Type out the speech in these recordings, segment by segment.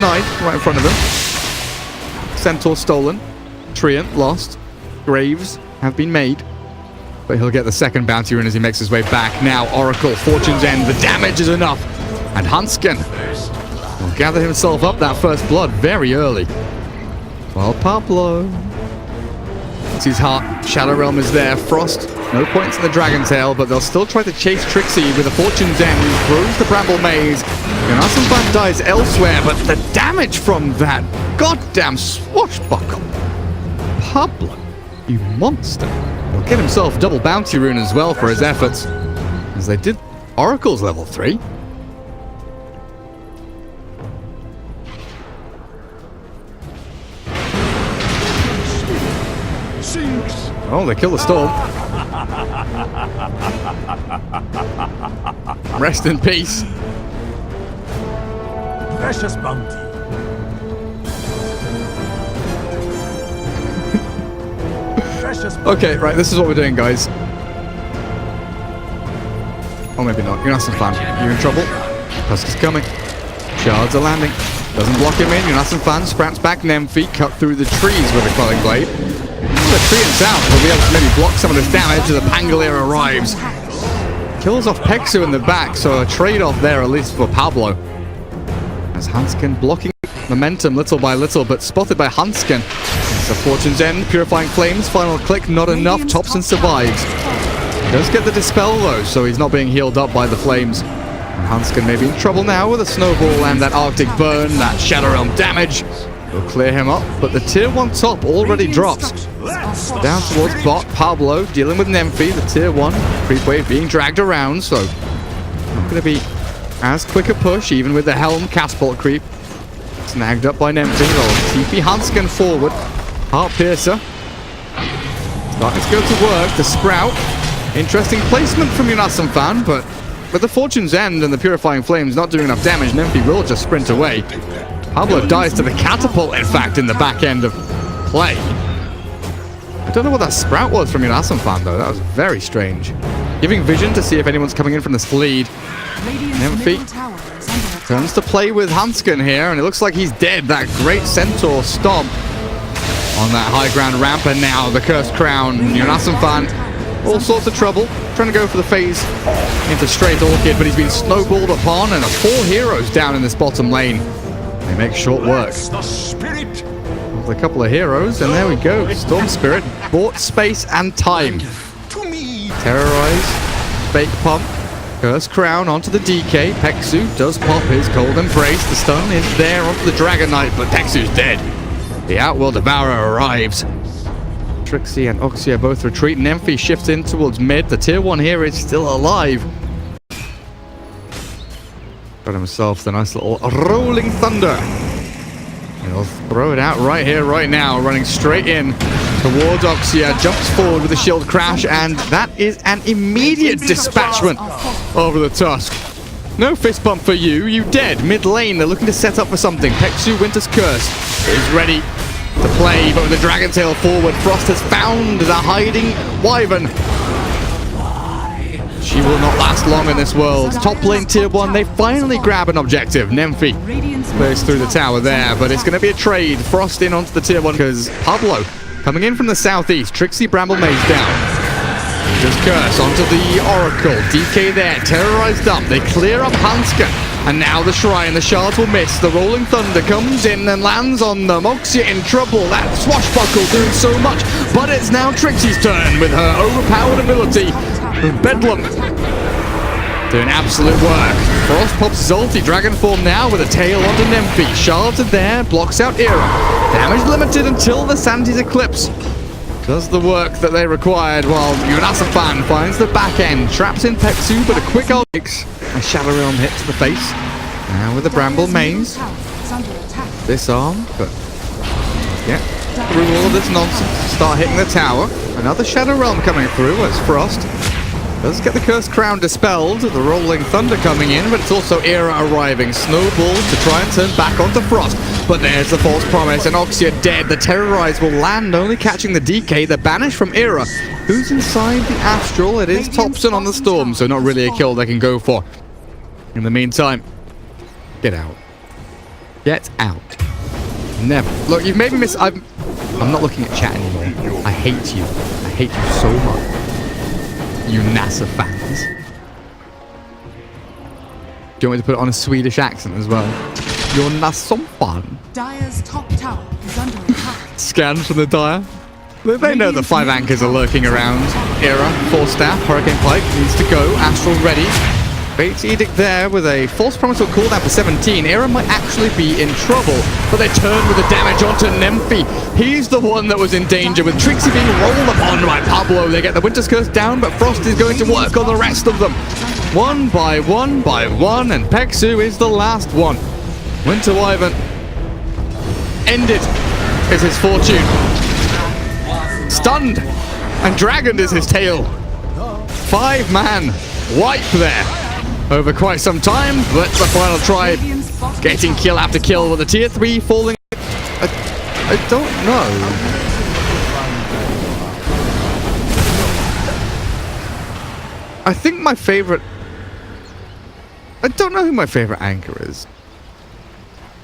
Knife right in front of him. Centaur stolen. Treant lost. Graves have been made. But he'll get the second bounty rune as he makes his way back. Now Oracle, Fortune's End. The damage is enough. And Hansken will gather himself up that first blood very early. Well, Pablo. It's his heart. Shadow Realm is there. Frost. No points in the Dragon Tail, but they'll still try to chase Trixie with a Fortune's End. He throws the Bramble Maze. Van dies elsewhere, but the damage from that goddamn swashbuckle. Pablo, you monster. He'll get himself double bounty rune as well for his efforts, as they did Oracle's level 3. Oh, they kill the storm. Rest in peace. Precious bounty. Okay, right, this is what we're doing, guys. Or maybe not. You're not some fun. You're in trouble. Tusk is coming. Shards are landing. Doesn't block him in. You're not some fun. Sprouts back. Nymphy cut through the trees with a quelling blade. The tree and south will be able to maybe block some of this damage as the Pangolier arrives. Kills off Pexu in the back, so a trade-off there at least for Pablo. As Hansken blocking momentum little by little, but spotted by Hansken. It's a Fortune's End, Purifying Flames, final click, not enough. Thompson survives. Does get the Dispel though, so he's not being healed up by the flames. And Hansken may be in trouble now with a Snowball and that Arctic Burn, that Shadow Realm damage. Will clear him up, but the tier 1 top already drops. Down towards bot, Pablo dealing with Nymphy, the tier 1 creep wave being dragged around, so not going to be as quick a push, even with the Helm Catapult creep. Snagged up by Nymphy, TP Hansken forward. Heart Piercer. Starting to go to work, the Sprout. Interesting placement from Yunasan fan, but with the Fortune's End and the Purifying Flames not doing enough damage, Nymphy will just sprint away. Pablo dies to the Catapult, in fact, in the back end of play. I don't know what that Sprout was from Yunasan fan, though. That was very strange. Giving vision to see if anyone's coming in from this lead. Nymphy turns to play with Hansken here, and it looks like he's dead. That great Centaur stomp on that high ground ramp, and now the Cursed Crown. Yunasan fan, all sorts of trouble, trying to go for the phase into straight Orchid, but he's been snowballed upon, and 4 heroes down in this bottom lane. They make short work. With a couple of heroes, and there we go. Storm Spirit bought space and time. Terrorize, Fake Pump, Cursed Crown onto the DK. Pexu does pop his Cold Embrace. The stun is there onto the Dragon Knight, but Pexu's dead. The Outworld Devourer arrives. Trixie and Oxia both retreat. Nymphy shifts in towards mid. The tier 1 here is still alive. Got himself the nice little Rolling Thunder. He'll throw it out right here, right now. Running straight in towards Oxia. Jumps forward with a shield crash, and that is an immediate dispatchment over the Tusk. No fist bump for you. You dead. Mid lane, they're looking to set up for something. Pexu Winter's Curse is ready to play, but with the Dragon Tail forward, Frost has found the hiding Wyvern. She will not last long in this world. Top lane tier 1, they finally grab an objective. Nymphy plays through the tower there, but it's going to be a trade. Frost in onto the tier 1 because Pablo coming in from the southeast. Trixie Bramble Maze down. Just Curse onto the Oracle. DK there, terrorized up. They clear up Hansken. And now the Shrine, the shards will miss. The Rolling Thunder comes in and lands on them. Oxia in trouble. That swashbuckle doing so much. But it's now Trixie's turn with her overpowered ability. Bedlam doing absolute work. Frost pops his ulti. Dragon form now with a tail onto Nymphy. Shards are there. Blocks out Era. Damage limited until the Sandy's Eclipse does the work that they required, while Yunasan fan finds the back end. Traps in Pexu, but a quick ult takes a Shadow Realm hit to the face. Now with the Bramble Maze. Disarm, but yeah, through all of this nonsense. Start hitting the tower. Another Shadow Realm coming through as Frost does get the Cursed Crown dispelled. The Rolling Thunder coming in, but it's also Era arriving. Snowballs to try and turn back onto Frost. But there's the false promise, and Oxia dead. The Terrorize will land, only catching the DK. The banish from Era. Who's inside the Astral? It is Thompson on the Storm, so not really a kill they can go for. In the meantime, get out. Get out. Never. Look, you've made me miss... I'm not looking at chat anymore. I hate you. I hate you so much. You NASA fans. Do you want me to put it on a Swedish accent as well? You're NASA fan. Dire's top tower is under attack. Scans from the Dire. They know the 5 anchors are lurking around. Era, 4 staff, Hurricane Pike needs to go. Astral ready. Fate's Edict there with a false promise or cooldown for 17. Era might actually be in trouble, but they turn with the damage onto Nemphy. He's the one that was in danger, with Trixie being rolled upon by Pablo. They get the Winter's Curse down, but Frost is going to work on the rest of them. One by one by one, and Peksu is the last one. Winter Wyvern ended is his fortune. Stunned and dragoned is his tail. 5-man wipe there. Over quite some time, but the final try getting kill after kill with a tier 3 falling. I don't know. I think my favorite... I don't know who my favorite anchor is.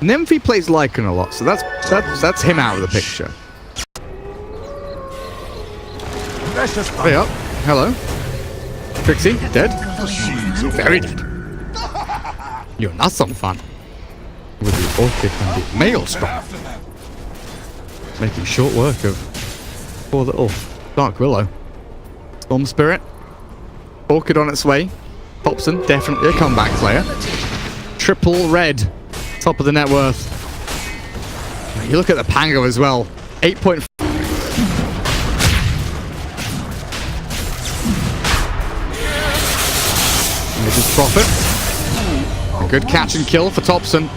Nemphy plays Lycan a lot, so that's him out of the picture. Hey up. Hello. Trixie, dead? Very dead. You're not some fun. With the Orchid and the Maelstrom. Making short work of poor little Dark Willow. Storm Spirit. Orchid on its way. Popson, definitely a comeback player. Triple red. Top of the net worth. You look at the Pango as well. 8.5. Mrs. Profit. A good catch and kill for Topson.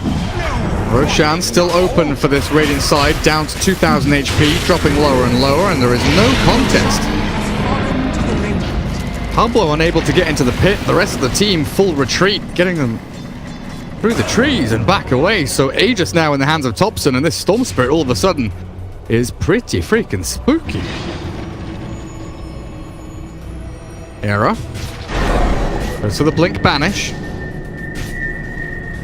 Roshan still open for this Radiant side, down to 2000 HP, dropping lower and lower, and there is no contest. Pablo unable to get into the pit, the rest of the team full retreat, getting them through the trees and back away. So Aegis now in the hands of Topson, and this Storm Spirit all of a sudden is pretty freaking spooky. Era. Goes to the Blink Banish.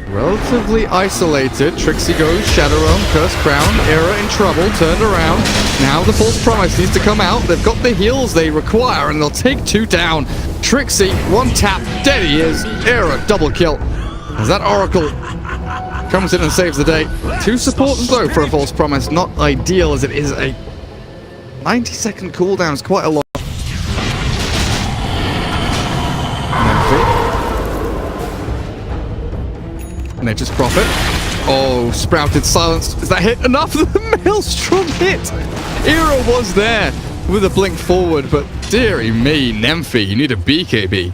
Relatively isolated. Trixie goes, Shadow Realm, Curse Crown, Era in trouble, turned around. Now the False Promise needs to come out. They've got the heals they require, and they'll take 2 down. Trixie, 1 tap, dead he is. Era, double kill. As that Oracle comes in and saves the day. 2 supports though for a False Promise. Not ideal, as it is a 90-second cooldown. Is quite a lot. Nature's Prophet. Oh, Sprouted Silence. Is that hit enough? The Maelstrom hit! Era was there with a blink forward, but dearie me, Nemphy, you need a BKB.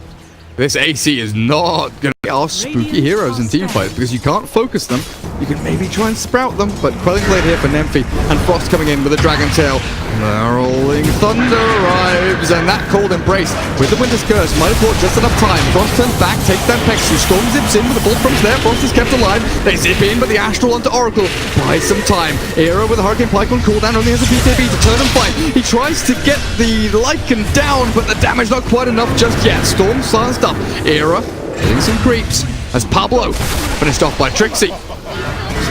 This AC is not going to be our spooky heroes in teamfights, because you can't focus them. You can maybe try and sprout them, but Quelling Blade here for Nemphy, and Frost coming in with a Dragon Tail. The Rolling Thunder arrives, and that Cold Embrace with the Winter's Curse might have bought just enough time. Frost turns back, takes down Peksu, Storm zips in with the Bolt from there. Frost is kept alive. They zip in, but the Astral onto Oracle buys some time. Era with a Hurricane Pike on cooldown, only has a BKB to turn and fight. He tries to get the Lycan down, but the damage not quite enough just yet. Storm silenced up. Era hitting some creeps as Pablo finished off by Trixie.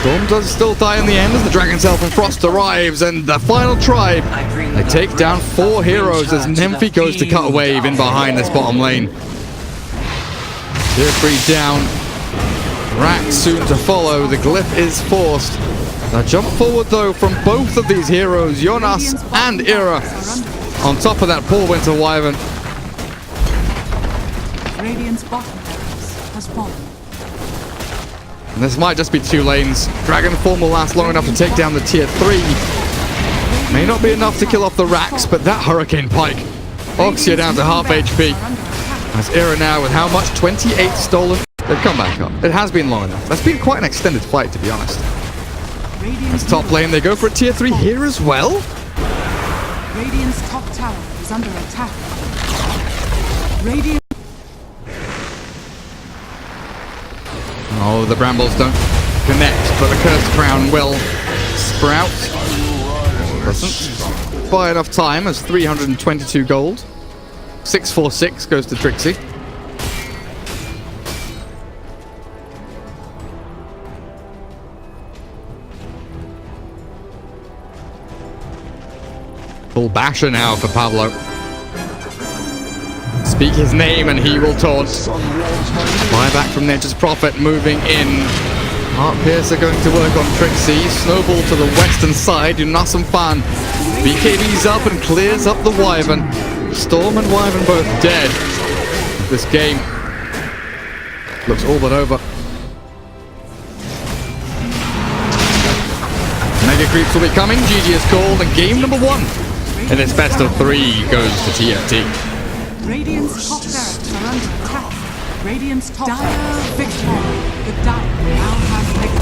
Storm does still die in the end as the Dragon Tail from Frost arrives, and the final tribe, they take down 4 heroes as Nemphy goes to cut a wave in behind this bottom lane. Tier 3 down. Rack soon to follow. The glyph is forced. Now jump forward though from both of these heroes, Jonas and Era. On top of that, poor Winter Wyvern. Radiant's bottom barracks has fallen. And this might just be 2 lanes. Dragon Form will last long enough to take down the tier 3. May not be enough to kill off the racks, but that Hurricane Pike. Oxia down to half HP. As Era now with how much? 28 stolen. They've come back up. It has been long enough. That's been quite an extended fight, to be honest. As top lane, they go for a tier 3 here as well. Radiant's top tower is under attack. Radiant. Oh, the brambles don't connect, but the Cursed Crown will sprout. Doesn't buy enough time as 322 gold. 646 goes to Trixie. Full basher now for Pablo. Speak his name and he will taunt. Buyback from Nature's Prophet moving in. Heart Piercer going to work on Trixie. Snowball to the western side. Unasum Fan BKBs up and clears up the Wyvern. Storm and Wyvern both dead. This game looks all but over. Mega creeps will be coming. GG is called, and game number 1 in this best of 3 goes to TFT. Radiant's top barracks are under attack. Radiant's top barracks victory. The Dire now has mega.